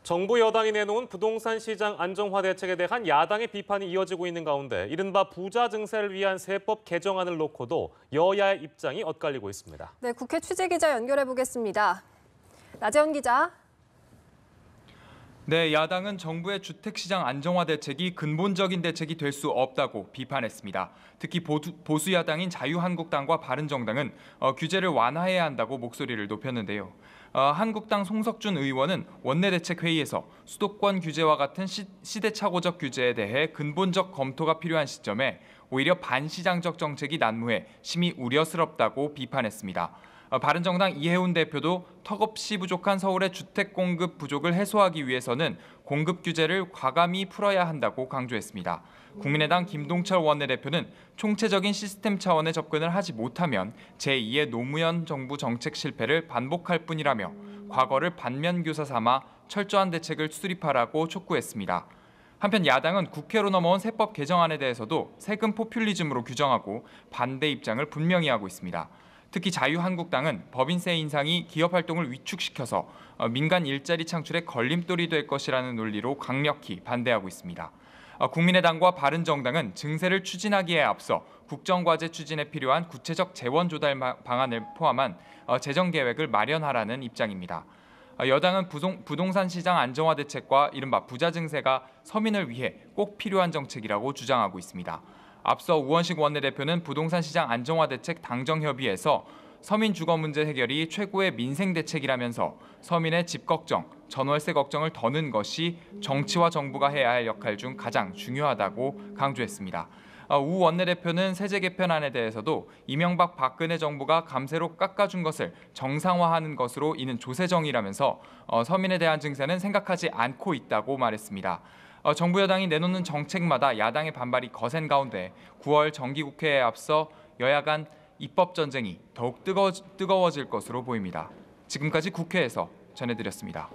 정부 여당이 내놓은 부동산 시장 안정화 대책에 대한 야당의 비판이 이어지고 있는 가운데 이른바 부자 증세를 위한 세법 개정안을 놓고도 여야의 입장이 엇갈리고 있습니다. 네, 국회 취재기자 연결해 보겠습니다. 나재원 기자. 네, 야당은 정부의 주택시장 안정화 대책이 근본적인 대책이 될 수 없다고 비판했습니다. 특히 보수 야당인 자유한국당과 바른정당은 규제를 완화해야 한다고 목소리를 높였는데요. 한국당 송석준 의원은 원내대책회의에서 수도권 규제와 같은 시대착오적 규제에 대해 근본적 검토가 필요한 시점에 오히려 반시장적 정책이 난무해 심히 우려스럽다고 비판했습니다. 바른정당 이해훈 대표도 턱없이 부족한 서울의 주택 공급 부족을 해소하기 위해서는 공급 규제를 과감히 풀어야 한다고 강조했습니다. 국민의당 김동철 원내대표는 총체적인 시스템 차원의 접근을 하지 못하면 제2의 노무현 정부 정책 실패를 반복할 뿐이라며 과거를 반면교사 삼아 철저한 대책을 수립하라고 촉구했습니다. 한편 야당은 국회로 넘어온 세법 개정안에 대해서도 세금 포퓰리즘으로 규정하고 반대 입장을 분명히 하고 있습니다. 특히 자유한국당은 법인세 인상이 기업 활동을 위축시켜서 민간 일자리 창출에 걸림돌이 될 것이라는 논리로 강력히 반대하고 있습니다. 국민의당과 바른정당은 증세를 추진하기에 앞서 국정과제 추진에 필요한 구체적 재원 조달 방안을 포함한 재정 계획을 마련하라는 입장입니다. 여당은 부동산 시장 안정화 대책과 이른바 부자 증세가 서민을 위해 꼭 필요한 정책이라고 주장하고 있습니다. 앞서 우원식 원내대표는 부동산 시장 안정화 대책 당정협의에서 서민 주거 문제 해결이 최고의 민생 대책이라면서 서민의 집 걱정, 전월세 걱정을 더는 것이 정치와 정부가 해야 할 역할 중 가장 중요하다고 강조했습니다. 우 원내대표는 세제 개편안에 대해서도 이명박 박근혜 정부가 감세로 깎아준 것을 정상화하는 것으로 이는 조세정이라면서 서민에 대한 증세는 생각하지 않고 있다고 말했습니다. 정부 여당이 내놓는 정책마다 야당의 반발이 거센 가운데 9월 정기국회에 앞서 여야 간 입법 전쟁이 더욱 뜨거워질 것으로 보입니다. 지금까지 국회에서 전해드렸습니다.